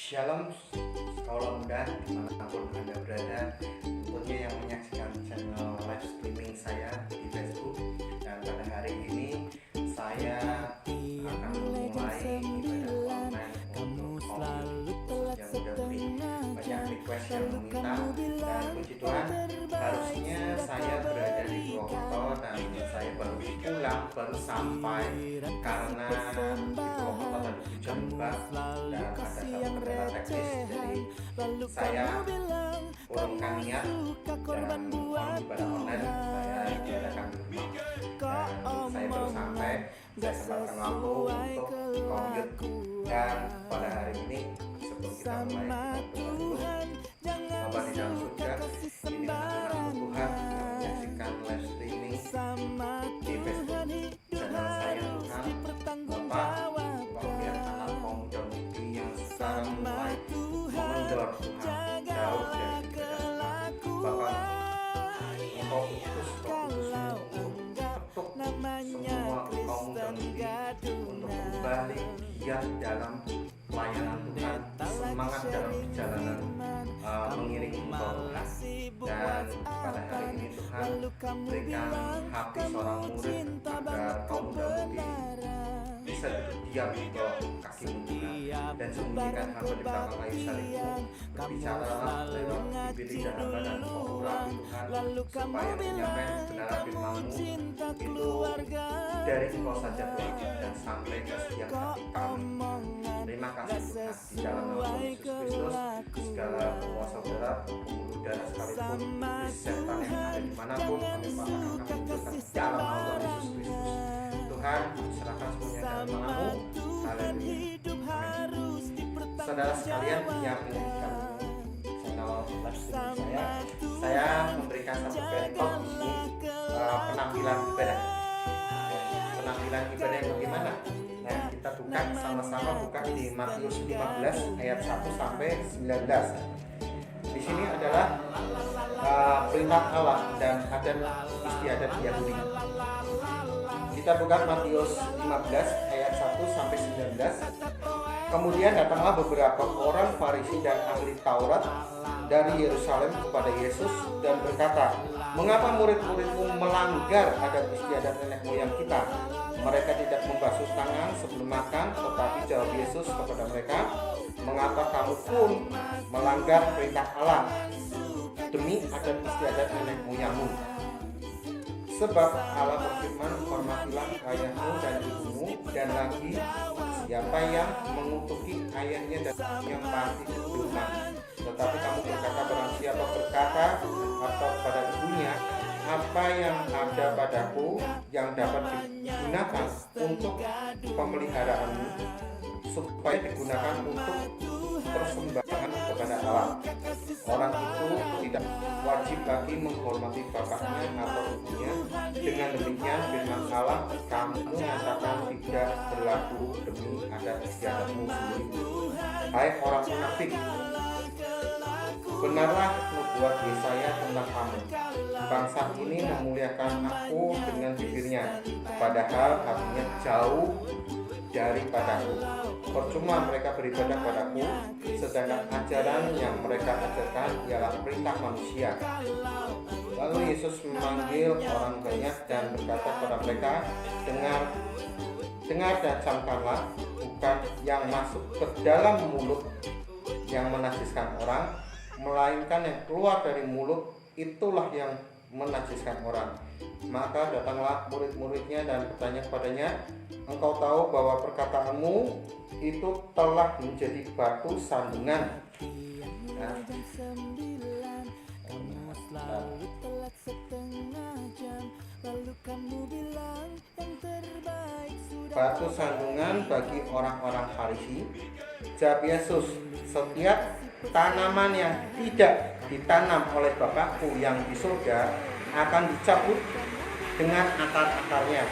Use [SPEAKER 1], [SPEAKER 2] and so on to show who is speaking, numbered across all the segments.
[SPEAKER 1] Shalom kaula muda dimanapun Anda berada, tentunya yang menyaksikan channel live streaming saya di Facebook. Dan pada hari ini saya akan memulai ibadah online untuk COVID yang sudah beri banyak request yang meminta. Dan puji Tuhan, harusnya saya berada di Purwokerto dan saya baru sampai karena di Purwokerto tadi hujan lebat dan ada satu kendala teknis, jadi saya urungkan niat dan ibadah online saya diadakan di rumah. Dan saya baru sampai, saya sempatkan waktu untuk commute. Dan pada hari ini sebelum kita mulai Bapak di dalam surga, ini benar-benar Tuhan yang menyaksikan live streaming di Facebook channel saya. Tuhan Bapak, biar anak kaum muda mudi yang sekarang mulai mengendor Tuhan jauh dari ibadah Tuhan. Bapak, Engkau utus untuk ketuk semua kaum muda mudi untuk kembali giat dalam pelayanan Tuhan, semangat dalam perjalanan mengiringi Engkau Tuhan. Dan pada hari ini Tuhan, berikan hati seorang murid agar kaum muda mudi bisa duduk diam di bawah kaki-Mu Tuhan, dan sembunyikan hamba di belakang kayu salib-Mu. Berbicara lewat bibir dan hamba dan urapi Tuhan, supaya penyampaian kebenaran firman-Mu itu dari Engkau saja Tuhan, dan sampai ke setiap hati kami. Terima kasih Tuhan, di dalam nama Yesus Kristus segala kuasa berat, pembuluh darah sekalipun, setan yang ada dimanapun kami patahkan, kami munculkan dalam nama Yesus Kristus. Tuhan, serahkan semuanya dalam nama-Mu. Haleluya. Saudara sekalian yang menyaksikan channel live streaming saya memberikan satu perikop di sini, penampilan ibadah. Penampilan ibadah yang bagaimana? Nah, kita buka sama-sama, buka di Matius 15 ayat 1 sampai 19. Di sini adalah perintah Allah dan adat istiadat Yahudi. Kita buka Matius 15 ayat 1 sampai 19. Kemudian datanglah beberapa orang Farisi dan ahli Taurat dari Yerusalem kepada Yesus dan berkata, "Mengapa murid-murid-Mu melanggar adat istiadat nenek moyang kita? Mereka tidak membasuh tangan sebelum makan." Tetapi jawab Yesus kepada mereka, "Mengapa kamu pun melanggar perintah Allah demi adat istiadat nenek moyangmu? Sebab Allah berfirman, hormatilah ayahmu dan ibumu, dan lagi siapa yang mengutuki ayahnya dan yang pasti durhaka. Tetapi kamu berkata, barang siapa berkata atau kepada ibunya, apa yang ada padaku yang dapat digunakan untuk pemeliharaanmu, supaya digunakan untuk persembahan kepada Allah, orang itu tidak wajib lagi menghormati bapaknya atau ibunya. Dengan demikian firman Allah, kamu nyatakan tidak berlaku demi adat istiadatmu sendiri. Hai orang munafik, benarlah nubuat Yesaya tentang kamu. Bangsa ini memuliakan aku dengan bibirnya, padahal hatinya jauh daripadaku. Percuma mereka beribadah padaku, sedangkan ajaran yang mereka ajarkan ialah perintah manusia." Lalu Yesus memanggil orang banyak dan berkata kepada mereka, Dengar dan camkanlah, bukan yang masuk ke dalam mulut yang menajiskan orang, melainkan yang keluar dari mulut, itulah yang menajiskan orang. Maka datanglah murid-muridnya dan bertanya kepadanya, "Engkau tahu bahwa perkataanmu itu telah menjadi batu sandungan." Batu sandungan bagi orang-orang Farisi. Jawab Yesus, "Setiap tanaman yang tidak ditanam oleh Bapakku yang di surga akan dicabut dengan akar-akarnya.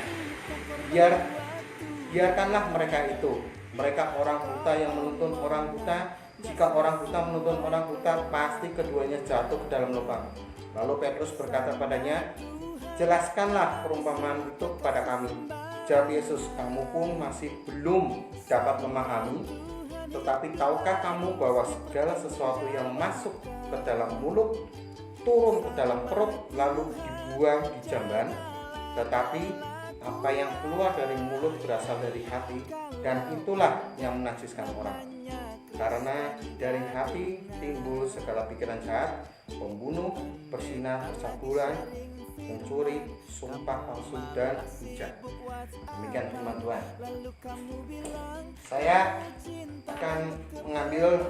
[SPEAKER 1] Biarkanlah mereka itu. Mereka orang buta yang menuntun orang buta. Jika orang buta menuntun orang buta, pasti keduanya jatuh ke dalam lubang." Lalu Petrus berkata padanya, "Jelaskanlah perumpamaan itu kepada kami." Jawab Yesus, "Kamu pun masih belum dapat memahami? Tetapi tahukah kamu bahwa segala sesuatu yang masuk ke dalam mulut turun ke dalam perut lalu dibuang di jamban? Tetapi apa yang keluar dari mulut berasal dari hati, dan itulah yang menajiskan orang. Karena dari hati timbul segala pikiran jahat, pembunuh, perzina, percabulan, mencuri, sumpah palsu, dan hujat. Demikian firman Tuhan. Saya akan mengambil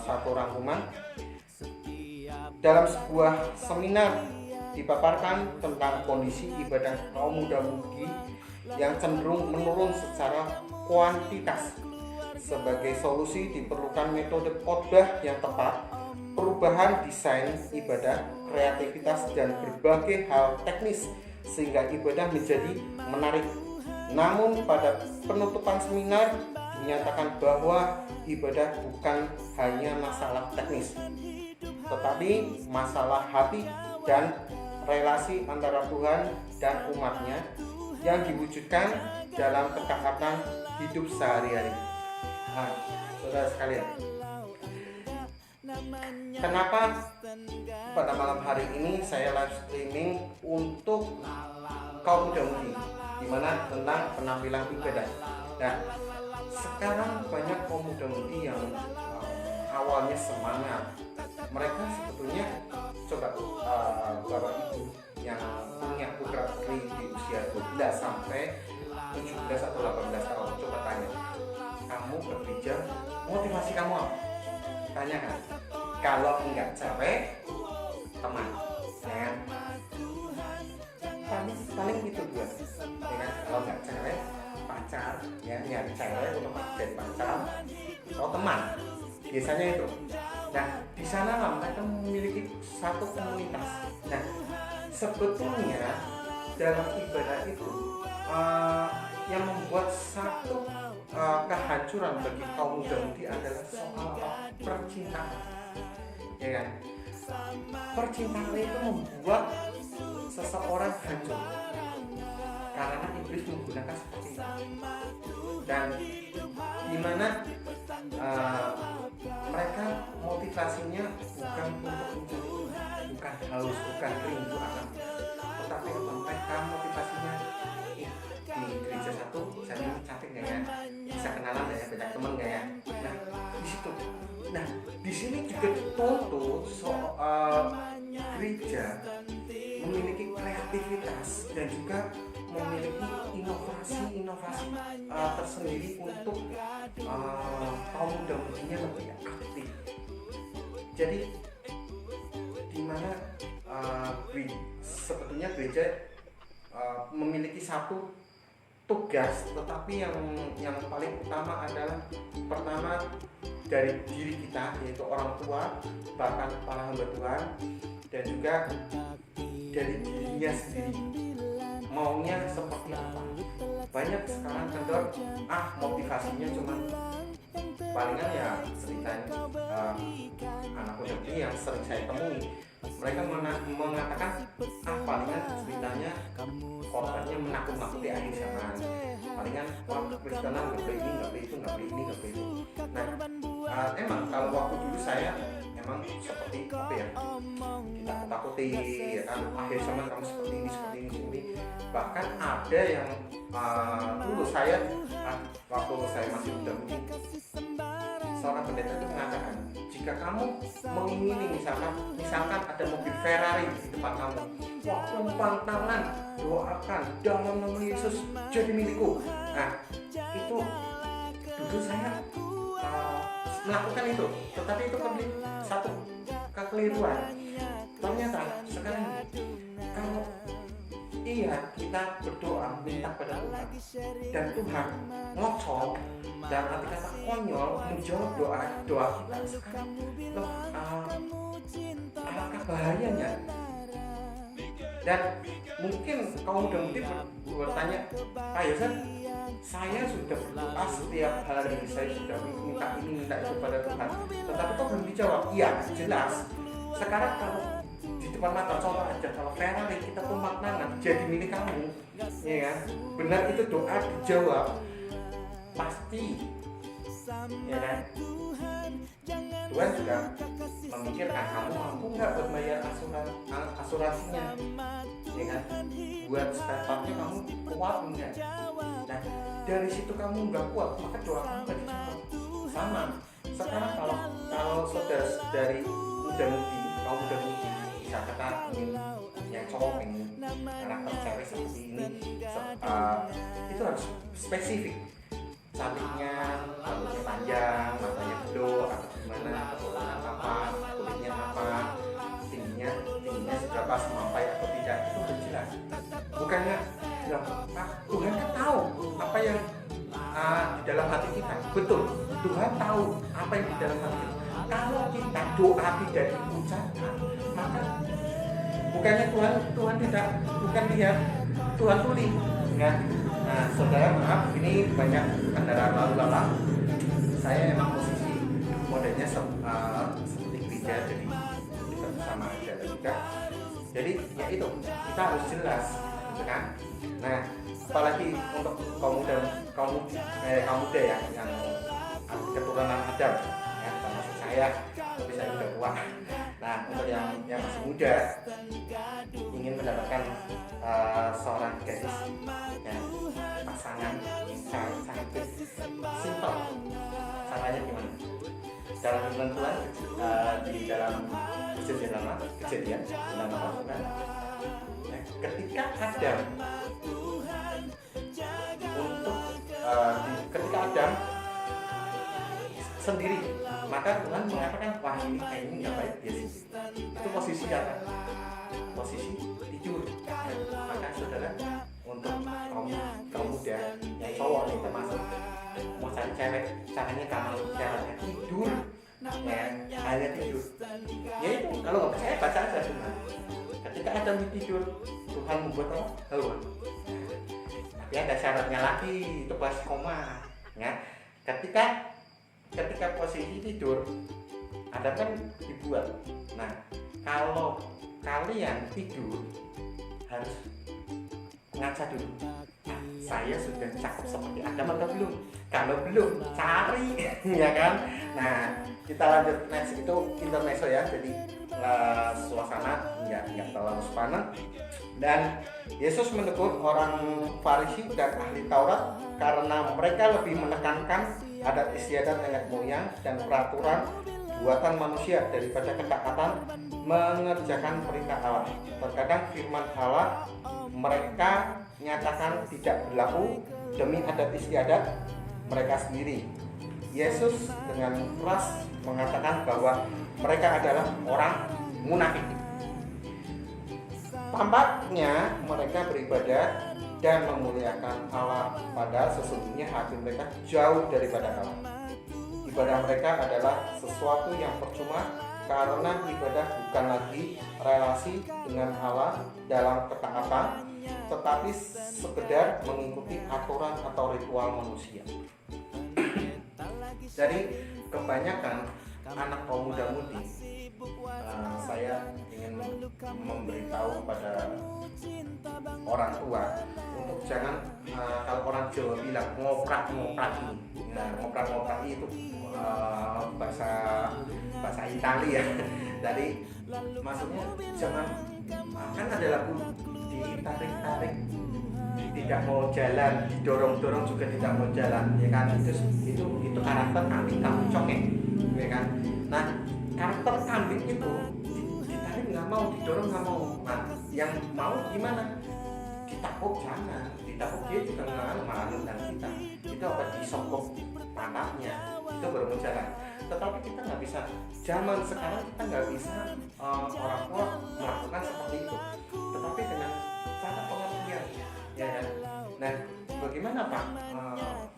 [SPEAKER 1] satu rangkuman dalam sebuah seminar. Dipaparkan tentang kondisi ibadah kaum muda-mudi yang cenderung menurun secara kuantitas. Sebagai solusi diperlukan metode khotbah yang tepat, perubahan desain ibadah, kreativitas, dan berbagai hal teknis sehingga ibadah menjadi menarik. Namun pada penutupan seminar dinyatakan bahwa ibadah bukan hanya masalah teknis, tetapi masalah hati dan relasi antara Tuhan dan umatnya yang diwujudkan dalam ketaatan hidup sehari-hari. Nah, saudara sekalian, kenapa pada malam hari ini saya live streaming untuk kaum muda-mudi, dimana tentang penampilan ibadah. Nah, sekarang banyak kaum muda-mudi yang awalnya semangat. Mereka sebetulnya coba bapak ibu yang punya putra putri di usia 12 sampai 17 atau 18 tahun, coba tanya, kamu bekerja, motivasi kamu apa? Tanya kan. Kalau enggak cewek, teman, ya kan? Paling gitu dua, ya kan? Kalau enggak cewek, pacar, ya nyari cewek untuk jadi pacar atau teman, biasanya itu. Nah, di sana lah mereka memiliki satu komunitas. Nah, sebetulnya dalam ibadah itu yang membuat satu kehancuran bagi kaum muda-mudi adalah soal percintaan, ya kan? Percintaan itu membuat seseorang hancur karena iblis menggunakan seperti itu, dan dimana mereka motivasinya bukan untuk mencari, bukan haus, bukan rindu akan, tetapi mereka motivasinya di gereja satu, bisa cantik nggak ya, bisa kenalan nggak ya, banyak teman nggak ya. Nah, di situ. Nah, di sini juga dituntut soal gereja memiliki kreativitas dan juga memiliki inovasi tersendiri untuk kaum muda-mudinya lebih aktif. Jadi di mana sebetulnya gereja memiliki satu tugas, tetapi yang paling utama adalah pertama dari diri kita, yaitu orang tua, bahkan kepala hamba Tuhan, dan juga dari dirinya sendiri, maunya seperti apa. Banyak sekarang kendor motivasinya cuma palingan ya ceritain anak muda ini yang sering saya temui, mereka mengatakan palingan ceritanya korbannya menakut-nakuti akhir zaman, palingan Kristenan nggak beli ini, nggak beli itu, nggak beli ini, nggak beli itu. Nah, emang kalau waktu dulu saya emang seperti apa ya, kita takuti ya kan, akhir zaman kamu seperti ini, seperti ini. Bahkan ada yang dulu saya waktu saya masih muda-mudi, seorang pendeta itu mengatakan, jika kamu mengingini misalkan ada mobil Ferrari di depan kamu, wah, tumpang tangan, doakan dalam nama Yesus jadi milikku. Nah, itu dulu saya melakukan itu, tetapi itu satu kekeliruan. Ternyata sekarang kalau kita berdoa minta pada Tuhan dan Tuhan ngocok dan arti kata konyol menjawab doa kita, sekarang loh, alangkah bahayanya. Dan mungkin kaum muda-mudi bertanya, Pak Yosan, saya sudah berdoa setiap hari, saya sudah minta ini minta itu pada Tuhan, tetapi kok belum dijawab. Iya, jelas. Sekarang kalau di depan mata, contoh aja, kalau Ferrari kita tumpang tangan jadi milik kamu, ya kan? Benar itu doa dijawab, pasti ya kan? Tuhan juga memikirkan kamu mampu nggak buat bayar asuransinya, ya kan? Buat spare partnya kamu kuat enggak? Nah, dari situ kamu nggak kuat, maka doa kamu nggak dijawab. Sama sekarang kalau saudara-saudari muda-mudi, kaum muda-mudi, bisa kata yang cowok ini karakter cewek seperti ini, itu harus spesifik. Cantiknya, rambutnya panjang, matanya blue atau gimana, keturunan apa, kulitnya apa, tingginya seberapa, semampai atau tidak, itu harus jelas. Bukannya bilang, Tuhan kan tahu apa yang di dalam hati kita. Betul, Tuhan tahu apa yang di dalam hati kita. Kalau kita doa tidak diucapkan, maka bukannya Tuhan tidak, bukan lihat, Tuhan tuli, kan? Nah, saudara, maaf, ini banyak kendaraan lalu lalang. Saya emang posisi modelnya seperti gereja, jadi kita bersama jalan juga. Jadi ya itu, kita harus jelas, gitu kan? Nah, apalagi untuk kaum muda ya, yang keturunan Adam, ya, termasuk saya, tapi saya udah tua. Nah, untuk yang masih muda, ingin mendapatkan seorang gadis, ya, pasangan cantik, simpel. Caranya gimana? Dalam firman Tuhan, di dalam kejadian lama, kan? Nah, ketika Adam ketika Adam sendiri, maka Tuhan mengatakan, wah ini kayaknya nggak baik dia sih. Itu posisi apa? Posisi tidur. Maka saudara, untuk kaum muda yang cowok nih, termasuk mau cari cewek, caranya tidur, ya, hanya tidur. Ya itu, kalau nggak percaya baca aja cuma. Ketika Adam tidur, Tuhan membuat apa? Hawa. Tapi ada syaratnya lagi, itu pas koma, ya. Ketika posisi tidur, Adam kan dibuat. Nah, kalau kalian tidur harus ngaca dulu. Nah, saya sudah cakep seperti Adam atau belum? Kalau belum, cari, ya kan? Nah, kita lanjut next, itu intermezzo ya. Jadi suasana nggak terlalu panas. Dan Yesus menegur orang Farisi dan ahli Taurat karena mereka lebih menekankan adat istiadat nenek moyang dan peraturan buatan manusia daripada ketaatan mengerjakan perintah Allah. Terkadang firman Allah mereka nyatakan tidak berlaku demi adat istiadat mereka sendiri. Yesus dengan keras mengatakan bahwa mereka adalah orang munafik. Tampaknya mereka beribadah dan memuliakan Allah, padahal sesungguhnya hati mereka jauh daripada Allah. Ibadah mereka adalah sesuatu yang percuma karena ibadah bukan lagi relasi dengan Allah dalam ketaatan, tetapi sekedar mengikuti aturan atau ritual manusia. Jadi kebanyakan anak kaum muda-mudi, saya ingin memberitahu pada orang tua untuk jangan, kalau orang Jawa bilang ngoprak-ngopraki. Nah, ngoprak-ngopraki itu bahasa Italia ya. Jadi maksudnya jangan, kan ada lagu ditarik-tarik tidak mau jalan, didorong-dorong juga tidak mau jalan, ya kan? Itu karakter kambing congeng, ya kan? Nah, karakter kambing itu ditarik nggak mau, didorong nggak mau. Nah, yang mau gimana? Ditapuk jangan, ditapuk dia juga nggak mau dan kita itu apa, disogok panahnya, itu baru mau jalan. Tetapi kita nggak bisa, zaman sekarang kita nggak bisa orang tua melakukan seperti itu, tetapi dengan cara pengertian, ya kan? Nah, bagaimana Pak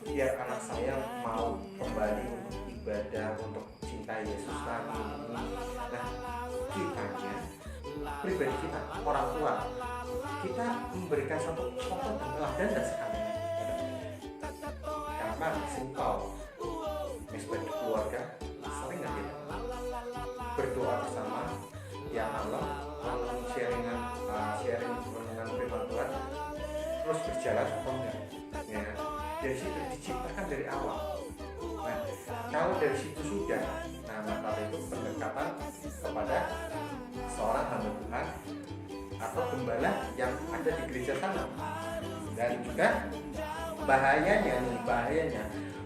[SPEAKER 1] biar anak saya mau kembali untuk ibadah, untuk cinta Yesus lagi? Nah, kitanya, pribadi kita, orang tua, kita memberikan satu contoh dan teladan dan sekali, karena simpel, sebagai keluarga sering nggak kita berdoa bersama tiap malam, sharing dengan firman Tuhan, terus berjalan atau enggak, ya. Dari situ diciptakan dari awal. Nah, kalau dari situ sudah, nah maka itu pendekatan kepada seorang hamba Tuhan atau gembala yang ada di gereja sana. Dan juga bahayanya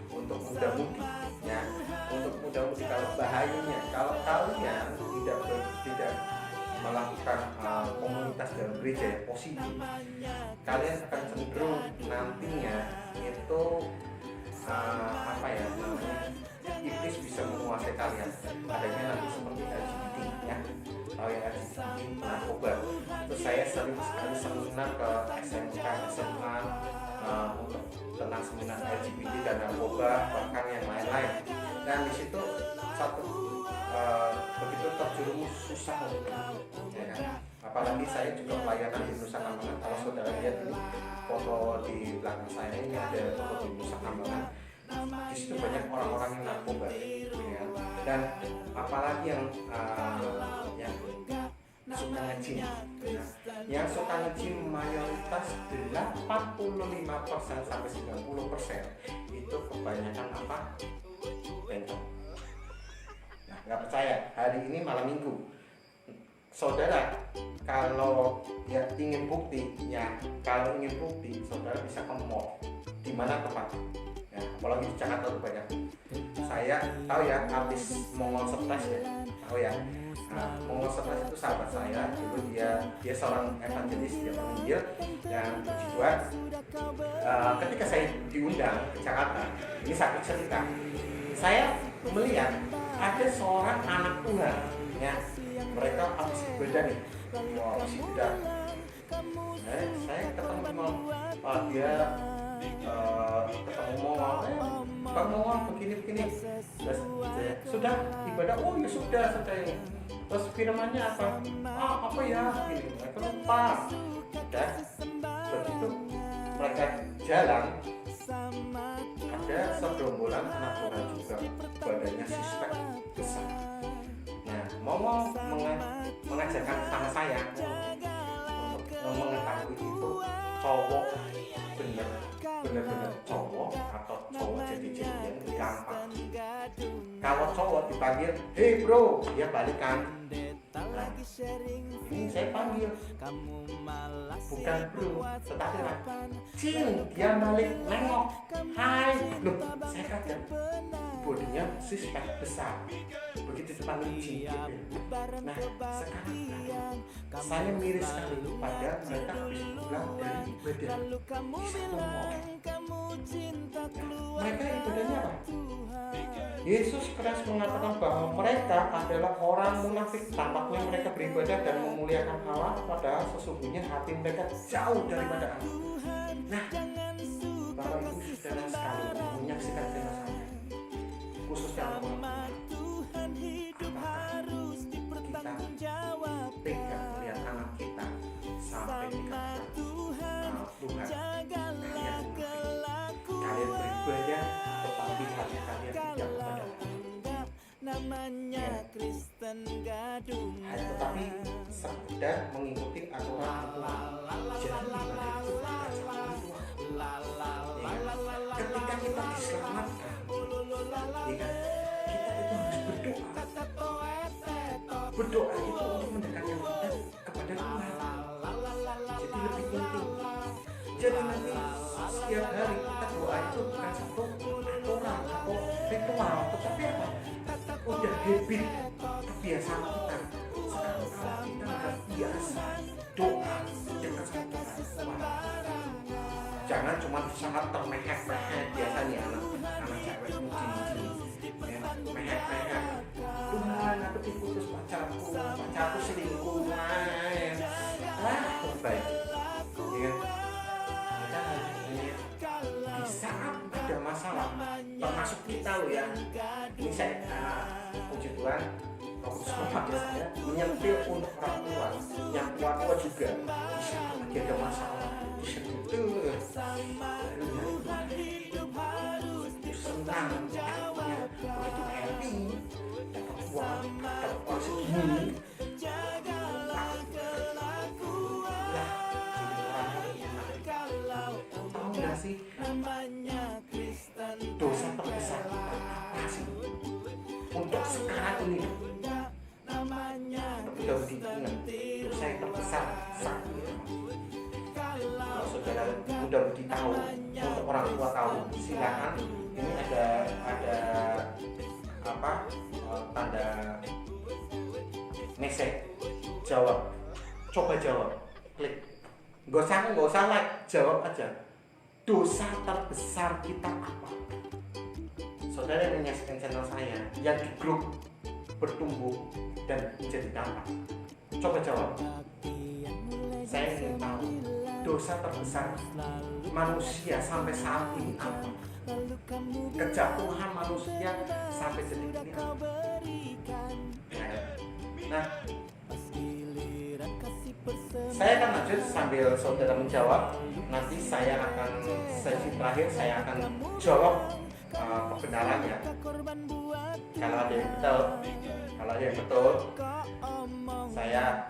[SPEAKER 1] untuk muda-mudi ya, untuk muda-mudi, kalau bahayanya kalau kalian tidak melakukan komunitas dalam gereja yang positif, kalian akan cenderung nantinya itu iblis bisa menguasai kalian. Adanya nanti seperti LGBT ya, tahu ya, LGBT, narkoba. Terus saya sering sekali seminar ke SMK, SMA untuk tentang seminar LGBT dan narkoba, bahkan yang lain-lain. Dan di situ satu begitu terjerumus susah ya kan? Apalagi saya juga pelayanan di Nusa Kambangan. Kalau saudara lihat ini foto di belakang saya, ini ada foto di Nusa Kambangan. Di situ banyak orang-orang yang narkoba ya. Dan apalagi yang suka nge-gym ya. Yang suka nge-gym mayoritas 85% sampai 90% itu kebanyakan apa? Bencong. Nah, nggak percaya, hari ini malam minggu, saudara kalau ya ingin bukti, saudara bisa ke mall. Di mana tempat? Ya, apalagi di Jakarta tuh banyak. Saya tahu ya, artis Mongol Stres ya, tahu ya. Nah, Mongol Stres itu sahabat saya. Dulu dia seorang evangelis, dia penginjil. Dan puji Tuhan, ketika saya diundang ke Jakarta, ini satu cerita. Saya melihat ada seorang anak Tuhan ya, mereka habis ibadah nih, habis ibadah. Saya ketemu dia ketemu mau begini. Sudah ibadah, oh ya sudah ini. Terus firmannya apa ya? Gini, mereka lupa. Dan begitu mereka jalan, ada segerombolan anak Tuhan juga, badannya suspek besar. Nah, mau mengajarkan sama saya untuk mengetahui itu cowok bener-bener cowok atau cowok jadi-jadian gampang. Kalau cowok dipanggil, "Hey bro," dia balikan. Nah, ini saya panggil bukan bro, tetapi Cil, dia balik nengok, "Hai." Loh, saya kaget, bodinya suspek besar. Begitu dipanggil Cil. Nah, sekarang saya miris sekali pada mereka habis pulang dari ibadah di satu mall. Mereka ibadahnya apa? Yesus keras mengatakan bahwa mereka adalah orang munafik. Tampaknya mereka beribadah dan memuliakan Allah, padahal sesungguhnya hati mereka jauh daripada Allah. Nah, Bapak Ibu saudara sekalian menyaksikan tema saya, khususnya orang tua, apakah kita tega melihat anak kita sampai dikatakan Tuhan, kalian beribadah tetapi hati kalian tidak kepada namanya Kristen gadung, tetapi sekedar mengikuti aturan Tuhan. Jadi ibadah itu ketika kita diselamatkan, kita itu harus berdoa itu untuk mendekatkan kita kepada Tuhan. Jadi lebih penting. Jadi nanti setiap hari kita doa itu bukan satu aturan atau ritual, tetapi apa? Udah habit, kebiasaan kita. Sekarang kalau kita udah biasa doa dekat sama Tuhan, jangan cuma sangat termehek-mehek. Biasanya anak cewek muji-muji ya, mehek-mehek, "Tuhan, aku diputus pacarku selingkuh." Baik ya. Di saat ada masalah, termasuk kita loh ya, ini saya puji Tuhan, Roh Kudus memakai saya menyentil untuk orang tua, yang tua juga. Di saat lagi ada masalah, disentuh, senang, begitu happy, dapat uang segini. Tahu nggak sih dosa terbesar kita apa sih? untuk sekarang ini. Tapi harus diingat, dosa yang terbesar saat ini. Kalau saudara mudah tahu, untuk orang tua tahu, silakan. Ini ada tanda message, jawab, coba jawab, klik. Nggak usah like, jawab aja. Dosa terbesar kita apa? Saudara yang menyaksikan channel saya, yang di grup bertumbuh dan menjadi tampak, coba jawab. Saya ingin tahu dosa terbesar manusia sampai saat ini apa? Kejatuhan manusia sampai detik ini apa? Nah, saya akan lanjut sambil saudara menjawab. Nanti saya akan sesi terakhir, saya akan jawab kebenarannya. Kalau ada yang betul, saya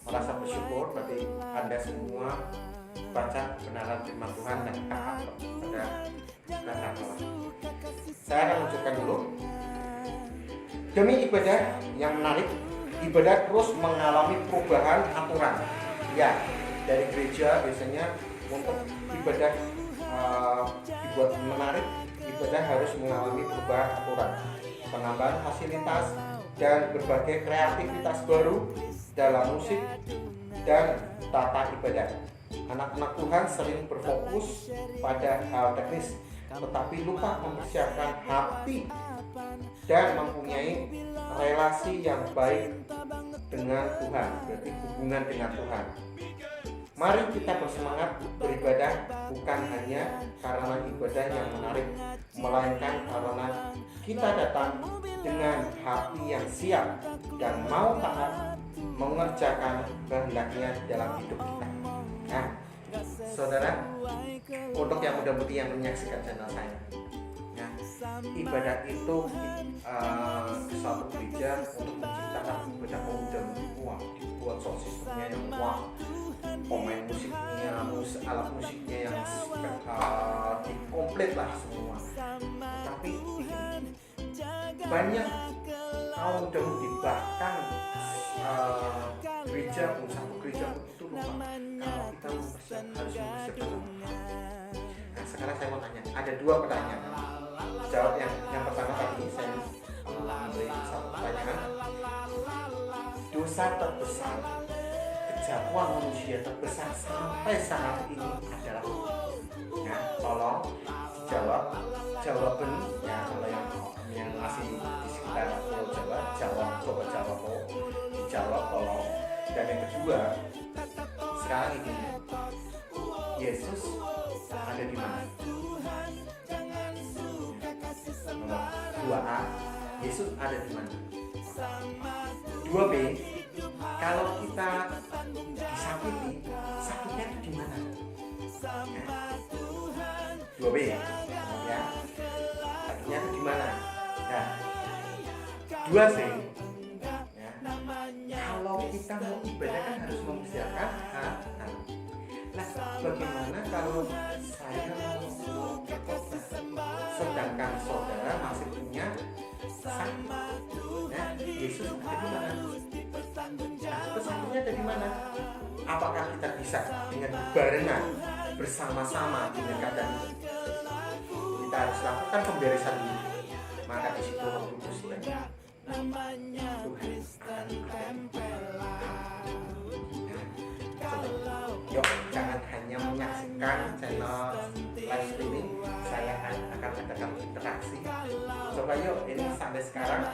[SPEAKER 1] merasa bersyukur. Berarti Anda semua baca kebenaran firman Tuhan dan taat pada kata Allah. Saya akan lanjutkan dulu. Demi ibadah yang menarik, ibadah terus mengalami perubahan aturan. Ya, dari gereja biasanya untuk ibadah dibuat menarik, ibadah harus mengalami perubahan aturan, penambahan fasilitas, dan berbagai kreativitas baru dalam musik dan tata ibadah. Anak-anak Tuhan sering berfokus pada hal teknis, tetapi lupa mempersiapkan hati dan mempunyai relasi yang baik dengan Tuhan, berarti hubungan dengan Tuhan. Mari kita bersemangat beribadah, bukan hanya karena ibadah yang menarik, melainkan karena kita datang dengan hati yang siap dan mau taat mengerjakan kehendaknya dalam hidup kita. Nah, saudara, untuk yang muda-mudi yang menyaksikan channel saya, ya, ibadah itu suatu gereja untuk menciptakan ibadah muda-mudi. Wah, dibuat sound systemnya yang wah, pemain musiknya, alat musiknya yang komplit lah semua. Tapi banyak kaum muda-mudi, bahkan gereja pun, satu gereja pun itu lupa kalau kita harus mempersiapkan. Nah, sekarang saya mau tanya, ada dua pertanyaan. Jawab yang pertama tadi, saya memberi satu pertanyaan. Dosa terbesar, kejatuhan manusia terbesar sampai saat ini adalah, ya, tolong dijawab, jawaban ya. Kalau yang masih di sekitar Pulau Jawa, coba jawab, dijawab tolong. Dan yang kedua, sekarang ini, Yesus ada di mana? Nomor 2A, Yesus ada di mana? 2B, kalau kita disakiti, sakitnya itu di mana? 2B ya, sakitnya itu di mana? Nah, 2C, ya, kalau kita mau ibadah kan harus mempersiapkan hati. Nah, bagaimana kalau saya mau berkhotbah, sedangkan saudara masih punya sakit? Nah, Yesus ada di mana? Nah, itu sakitnya ada di mana? Apakah kita bisa dengan berbarengan bersama-sama dengan keadaan itu? Kita harus lakukan pemberesan dulu. Maka di situ Roh Kudus dan Tuhan akan yuk, jangan hanya menyaksikan channel live streaming, saya akan adakan interaksi. Coba yuk, ini sampai sekarang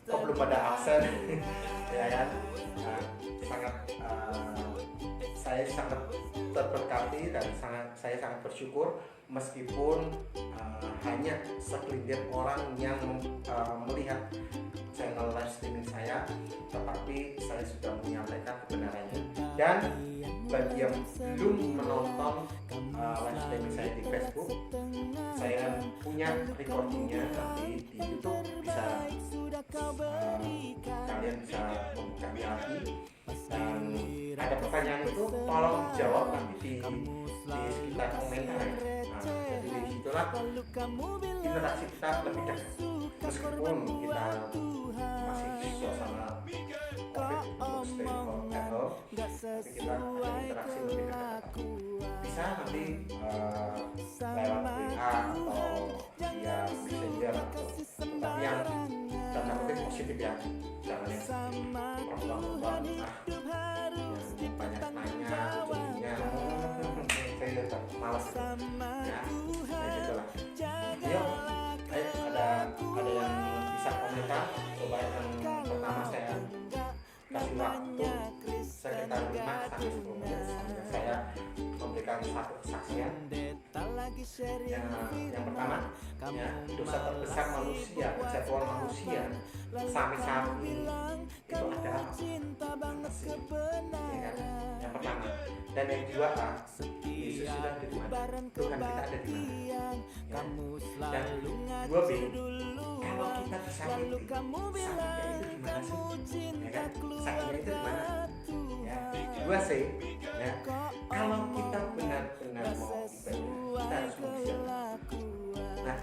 [SPEAKER 1] kok belum pada absen ya kan? Saya sangat terberkati dan saya sangat bersyukur meskipun hanya segelintir orang yang melihat channel live streaming saya, tetapi saya sudah menyampaikan kebenarannya. Dan bagi yang belum menonton live streaming saya di Facebook, saya punya recordingnya, nanti di YouTube bisa kalian bisa membuka hati. Dan ada pertanyaan itu tolong jawab nanti di sekitar komentar. Nah, jadi disitulah interaksi kita lebih dekat. meskipun kita masih suasana COVID untuk stay home at home, tapi kita ada interaksi lebih dekat. Bisa nanti lewat WA atau via messenger atau tapi yang tanda kutip positif ya, jangan yang perempuan-perempuan yang banyak nanya ujungnya saya tetap malas ya, gitulah. Yuk, ayo ada yang bisa komentar. Coba yang pertama saya kasih waktu sekitar 5 sampai 10 menit sambil saya memberikan satu kesaksian. Yang pertama, ya, dosa terbesar manusia, kejatuhan manusia sampai saat ini itu adalah masih, ya kan? Yang pertama. Dan yang kedua, Yesus sudah di mana? Tuhan kita ada di mana? Ya. Dan 2B, kalau kita disakiti, sakitnya itu di mana sih? Ya kan? Sakitnya itu di mana? Ya. 2C, ya. Kalau kita benar-benar mau ibadah, kita harus mempersiapkan. Nah,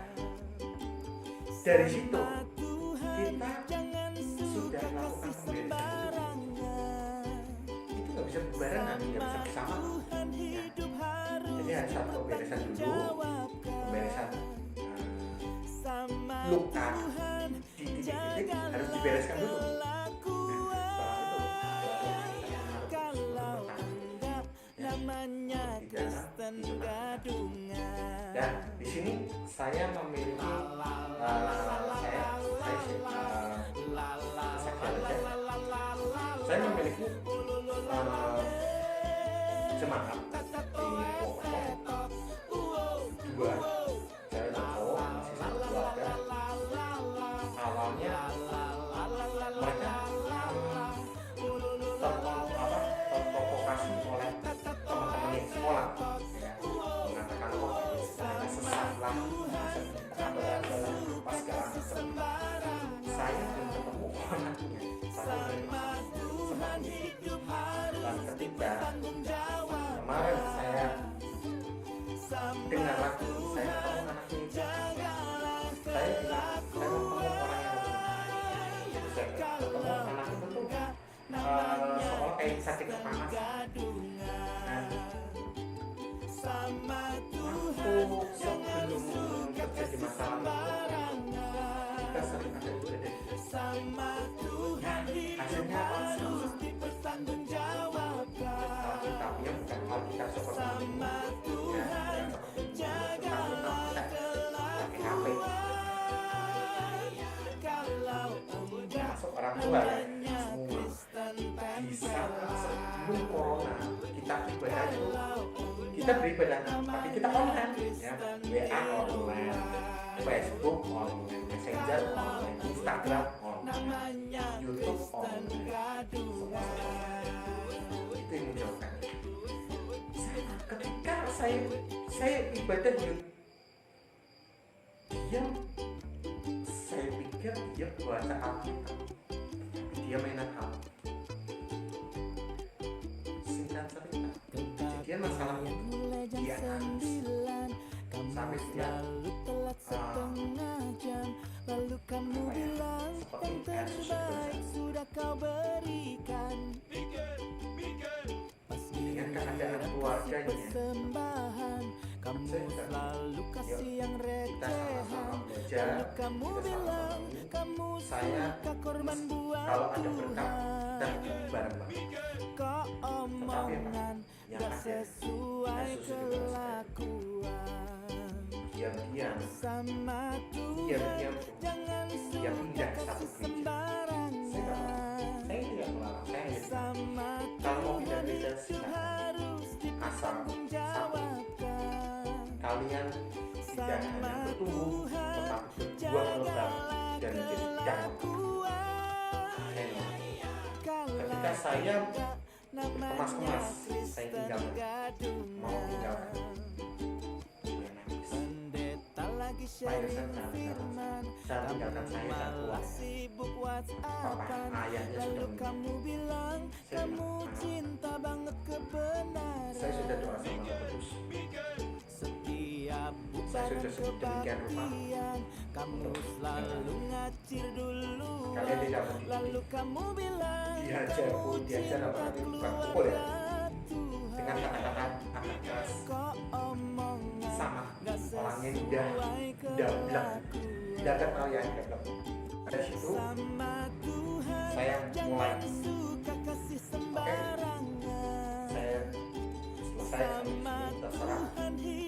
[SPEAKER 1] dari situ kita sudah melakukan pemberesan dulu. Itu nggak bisa barengan, nggak bisa bersama. Ya. Jadi harus satu pemberesan dulu, pemberesan luka di titik-titik harus dibereskan dulu. Dan di sini saya memiliki saya memiliki jemaat di Pokok dua. Saya tahu masih satu keluarga. Awalnya mereka terprovokasi oleh teman-teman di sekolah, ya, mengatakan mereka sesatlah, dalam berupa segala macam. Saya belum ketemu anaknya, saya seperti itu. Dan ketika kemarin saya dengar lagu, saya ketemu anaknya itu, saya bilang saya mau ketemu orang yang itu. Saya ketemu anak itu tuh seolah kayak sakit panas. Waktu sebelum terjadi masalah kita sering ada ibadah. Hasilnya apa? Tapi yang bukan hal kita seperti ini, ya, seperti pakai HP. Masuk orang tua ya, semua bisa sebelum corona kita ibadah itu. Kita beribadah, tapi kita online, ya, WA online, Facebook online, Messenger online, Instagram online, YouTube online, semua itu yang menjauhkan. Ketika saya ibadah diam, saya pikir dia baca Alkitab, tapi dia mainan HP. Singkat cerita, kejadian masalahnya dia nangis sampai dia seperti air sudah berikan dengan keadaan keluarganya. Kita sama-sama belajar, kita sama-sama. Saya kalau ada berkat dan bareng-bareng, tetapi apa? Yang ada Yesus diam-diam dia pindah ke satu gereja. Saya tidak melarang, saya hanya kalau mau pindah gereja silakan, asal satu, kalian tidak hanya bertumbuh tetapi berbuah lebat dan menjadi damai. Ketika saya kemas-kemas, saya tinggalkan, mau tinggalkan, dia nangis. Saya tinggalkan saya dan keluarga. Papa, ayahnya sudah meninggal. Saya sudah doa sama Roh Kudus. Saya sudah sedemikian rupa untuk kalian tidak diajar apa tadi, bukan pukul ya, dengan kata-kata agak keras, sama orangnya dablek, tidak tahu ya dablek. Dari situ saya mulai, oke, saya selesai terserah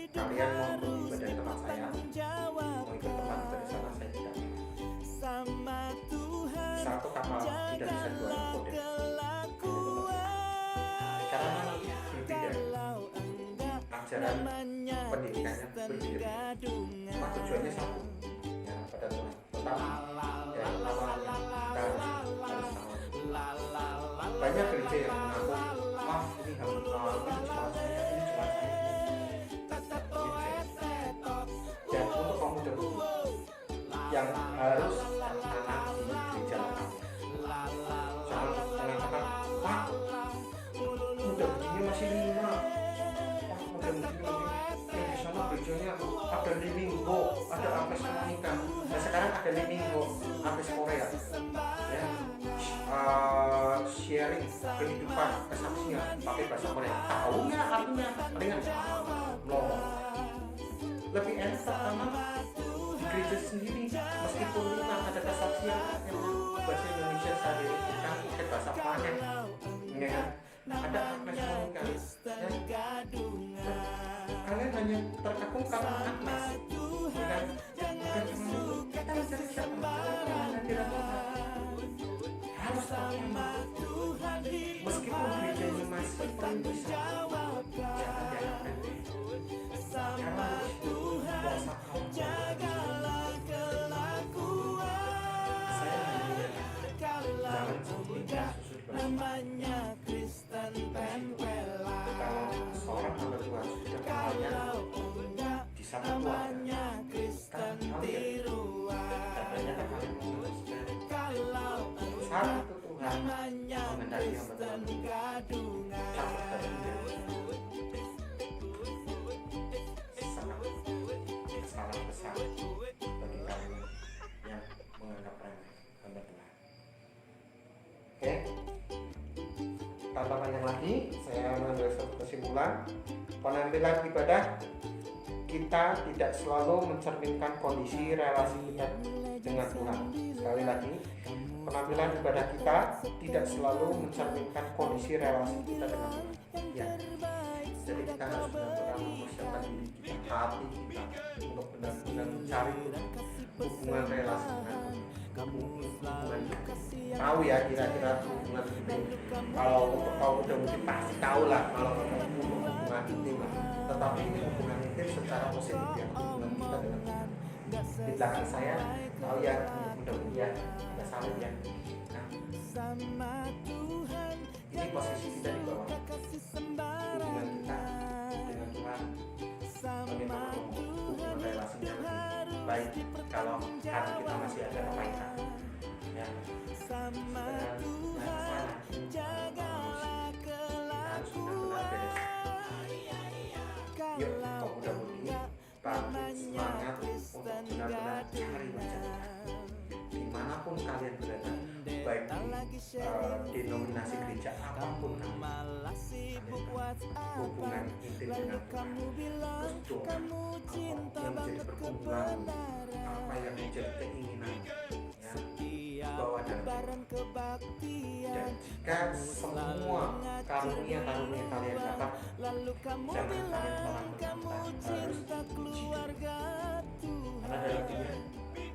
[SPEAKER 1] kalian mau beribadah di tempat saya, mau ikut tempat ibadah sana, saya tidak. Satu kapal tidak bisa dua nakoda, karena berbeda, ajaran pendidikannya berbeda, cuma tujuannya satu ya, pada Tuhan. Tetapi dari awalnya kita harus tahu, banyak gereja yang mengaku, wah ini cuma saya, ini cuma saya. Dan untuk pemuda yang harus anak di gereja lokal, jangan mengatakan, wah muda begini masih 5, wah muda begini yang di sana gerejanya ada Limingo, ada Apes Monica. Nah sekarang ada Limingo, Apes Korea ya, sharing kehidupan, kesaksian pakai bahasa Korea. Tahu nggak artinya? Dengan lebih enak pertama di gereja sendiri, meskipun ada kesaksian yang bahasa Indonesia sehari kan pakai bahasa planet ya, ada Agnes Monica ya. Kalian hanya terkagum karena Agnes, bukan cuma itu. Kita mencari siapa yang harus tahu, meskipun gerejanya masih perintisan ya, ada karena kuasa Allah. Saya hanya jangan sampai susu kalau seorang hamba Tuhan sudah kalian di satu keluarga, kan kalian katanya kan kalian meneruskan satu Tuhan mengendaki hamba Tuhan campur dari dia. Salah besar bagi kalian yang menganggap remeh hamba Tuhan. Oke, tanpa panjang lagi, saya mengambil satu kesimpulan. Penampilan ibadah kita tidak selalu mencerminkan kondisi relasi kita dengan Tuhan. Sekali lagi, penampilan ibadah kita tidak selalu mencerminkan kondisi relasi kita dengan Tuhan. Ya, jadi kita harus benar-benar mempersiapkan diri kita, hati kita, untuk benar-benar mencari hubungan relasi dengan hubungan. Tahu ya kira-kira hubungan intim. Kalau untuk kaum muda mungkin pasti tahu lah kalau hubungan intim. Tetapi ini hubungan intim secara positif ya, hubungan kita dengan Tuhan. Di belakang saya tahu ya, mudah-mudahan ya, ada salib ya. Nah, ini posisi kita di bawah. Hubungan kita dengan Tuhan bagaimana hubungan relasinya lebih baik kalau hati kita masih ada kepaikan ya. Sebenarnya kita harus benar-benar beres. Yuk kau muda-mudi bangkit semangat untuk benar-benar cari wajah Tuhan dimanapun kalian berada, baik di denominasi gereja apapun hubungan intim dengan Tuhan. Terus doa apa yang menjadi pergumulan, apa yang menjadi keinginan ya, bawa dalam doa. Dan jika semua karunia-karunia kalian dapat, jangan kalian pernah berkata harus dipuji, karena dalam dunia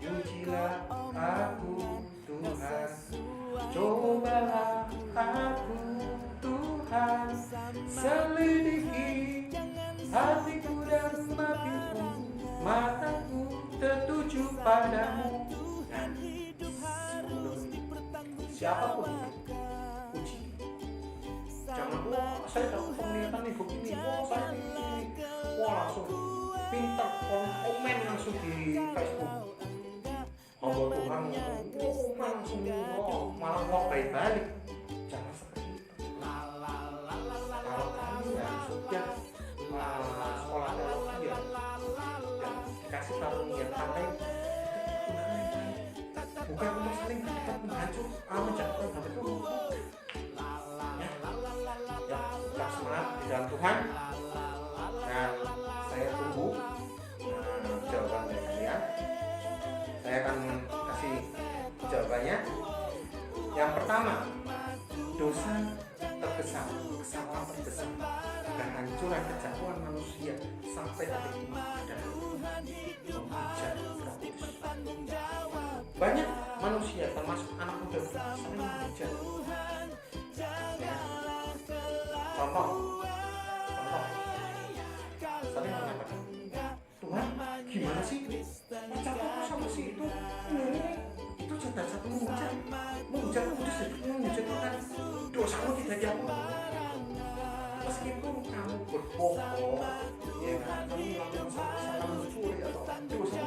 [SPEAKER 1] pujilah aku Tuhan, cobalah aku Tuhan, selidiki hatiku dan matiku, mataku tertuju padamu. Siapapun puji, jangan saya dapat penglihatan nih begini, saya ini, langsung pintar komen langsung di Facebook. Allah Tuhan langsung malah mau balik. Jangan seperti itu. Kalau kalian sudah sekolah teologi ya, bukan untuk saling berdebat menghancur, menjatuhkan hal itu. Ya, tetap semangat di dalam Tuhan, dan saya tunggu jawaban dari kalian. Saya akan kasih jawabannya. Yang pertama, dosa terbesar, kesalahan terbesar, kehancuran, kejatuhan manusia sampai detik ini adalah menghujat Roh Kudus. Banyak manusia termasuk anak muda sering menghujat. Ya. Contoh, sering mengatakan, Tuhan, gimana sih? Ucapku sama si itu sudah satu menghujat Kudus, menghujat Tuhan. Dosamu tidak diampuni. Meskipun kamu berbohong, ya kan, kamu melakukan salah mencuri atau dosa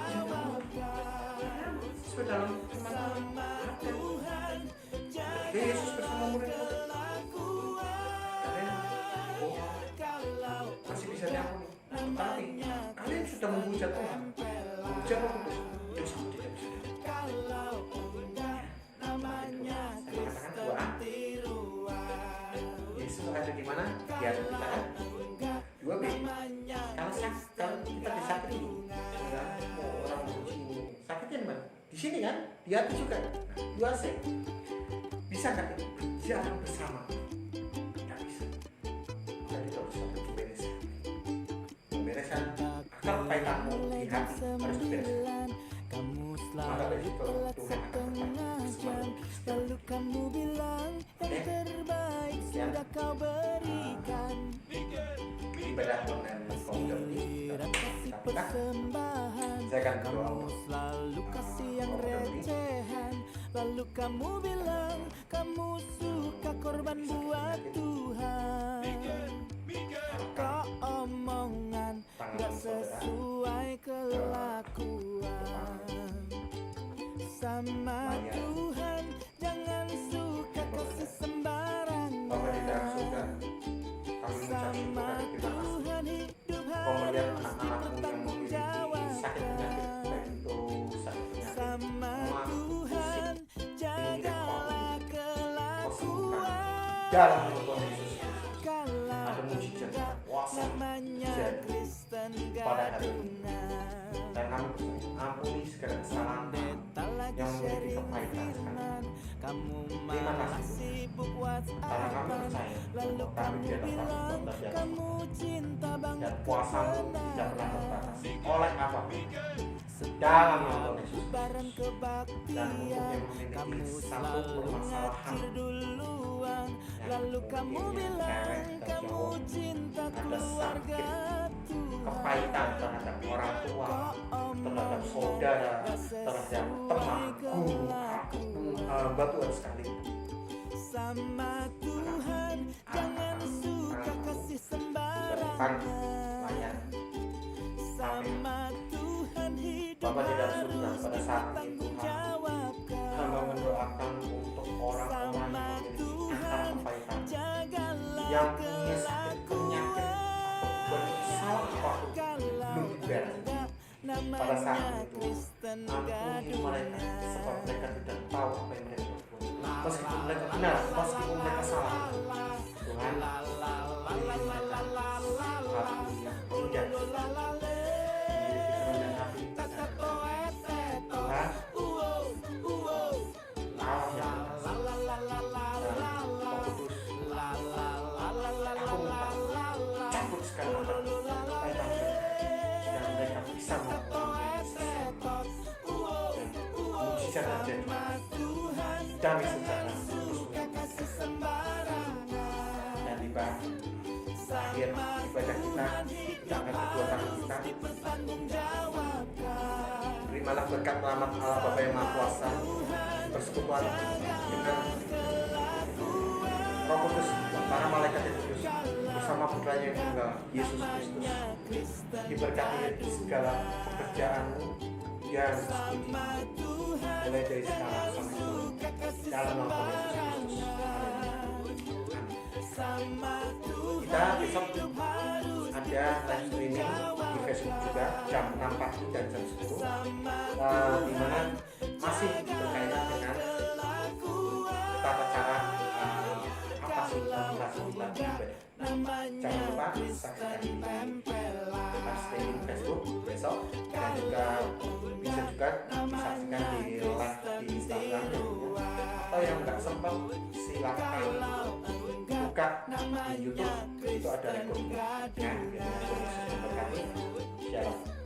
[SPEAKER 1] sesuai dalam firman Tuhan. Yesus bersama murid-murid, kalian masih bisa diampuni. Tapi kalian sudah menghujat Tuhan, menghujat Roh Kudus, dosamu tidak bisa diampuni. Saya katakan Yesus ada di mana? Di hati kita kan? 2B. Kalau kita disakiti, orang sakitin man. Di sini kan? Di hati juga. 2C. Bisa nggak berjalan bersama? Tidak bisa. Jadi harus ada pemberesan. Pemberesan akar kaitanmu di hati harus dibereskan. Maka dari itu Tuhan akan berkata
[SPEAKER 2] lalu kamu bilang yang terbaik sudah kau berikan.
[SPEAKER 1] Ibadah online komputer ini
[SPEAKER 2] Persembahan
[SPEAKER 1] saya akan berdoa
[SPEAKER 2] kamu selalu kasih yang recehan. Lalu kamu bilang kamu suka korban buat Tuhan. Kau omongan gak sesuai kelakuan. Sama Tuhan jangan suka kasih sembarangan.
[SPEAKER 1] Bapak tidak suka kami
[SPEAKER 2] Sama Tuhan hidup
[SPEAKER 1] melihat
[SPEAKER 2] harus
[SPEAKER 1] anak-anakmu yang memiliki sakit penyakit, baik itu sakit penyakit
[SPEAKER 2] sama Tuhan jagalah kelakuan.
[SPEAKER 1] dalam Tuhan Yesus
[SPEAKER 2] Kalau
[SPEAKER 1] ada mujizat kuasa
[SPEAKER 2] namanya Kristen
[SPEAKER 1] pada hari ini.
[SPEAKER 2] gadungan.
[SPEAKER 1] Dan kami ampuni segala kesalahan yang memiliki kebaikan sekali.
[SPEAKER 2] Kamu
[SPEAKER 1] Terima
[SPEAKER 2] malah
[SPEAKER 1] kasih
[SPEAKER 2] sibuk
[SPEAKER 1] karena kami
[SPEAKER 2] WhatsApp.
[SPEAKER 1] percaya
[SPEAKER 2] Lalu
[SPEAKER 1] bahwa kami
[SPEAKER 2] kamu
[SPEAKER 1] di atas
[SPEAKER 2] bilang
[SPEAKER 1] dan di atas
[SPEAKER 2] kamu cinta
[SPEAKER 1] dan
[SPEAKER 2] banget
[SPEAKER 1] kuasamu tidak pernah
[SPEAKER 2] kebenaran.
[SPEAKER 1] terbatas oleh apapun dalam nama Tuhan Yesus.
[SPEAKER 2] Barang
[SPEAKER 1] Dan untuk
[SPEAKER 2] kebaktian
[SPEAKER 1] yang
[SPEAKER 2] kamu
[SPEAKER 1] memiliki satu
[SPEAKER 2] selalu
[SPEAKER 1] permasalahan
[SPEAKER 2] ngacir duluan.
[SPEAKER 1] yang
[SPEAKER 2] Lalu kamu
[SPEAKER 1] mungkin yang
[SPEAKER 2] bilang
[SPEAKER 1] cewek dan
[SPEAKER 2] kamu
[SPEAKER 1] cowok
[SPEAKER 2] cinta
[SPEAKER 1] ada
[SPEAKER 2] keluarga
[SPEAKER 1] sakit,
[SPEAKER 2] Tuhan.
[SPEAKER 1] kepahitan terhadap orang tua, terhadap saudara, terhadap teman, guru, hamba Tuhan sekali.
[SPEAKER 2] Sama Tuhan jangan suka kasih sembarangan.
[SPEAKER 1] Layan.
[SPEAKER 2] Sama Tuhan hidup
[SPEAKER 1] Bapak tidak
[SPEAKER 2] harus
[SPEAKER 1] surga pada saat itu
[SPEAKER 2] bertanggung
[SPEAKER 1] Tuhan.
[SPEAKER 2] jawabkan.
[SPEAKER 1] Hamba mendoakan untuk orang-orang yang
[SPEAKER 2] Sama
[SPEAKER 1] memiliki akar
[SPEAKER 2] Tuhan
[SPEAKER 1] kepahitan,
[SPEAKER 2] jagalah
[SPEAKER 1] yang punya sakit penyakit atau bersalah apapun belum diberes. Pada saat itu ampuni mereka sebab mereka tidak tahu apa yang mereka berbuat. Meskipun mereka benar, meskipun mereka salah, Tuhan beri mereka hati yang indah, memiliki kerendahan hati dan Tuhan Allah yang Kudus. Aku minta cabut segala kaitan dan mereka bisa melakukan mujizat terjadi, damai sejahtera dan tiba akhir ibadah kita akan kedua tangan kita. Terimalah berkat rahmat Allah Bapa yang Maha Kuasa, persekutuan dengan Roh Kudus, para malaikat yang kudus, bersama putranya yang tunggal, Yesus Kristus, diberkati di segala pekerjaanmu yang suci, mulai dari sekarang sampai ke dalam nama Yesus Kristus. Kita besok ada live streaming di Facebook juga jam 6 pagi dan jam 10, di mana masih berkaitan Jangan lupa saksikan di live streaming Facebook besok, dan juga bisa juga disaksikan di live di Instagram ya. Atau yang nggak sempat silahkan buka di YouTube, itu ada rekodnya. Nah, itu khusus untuk kami. Shalom.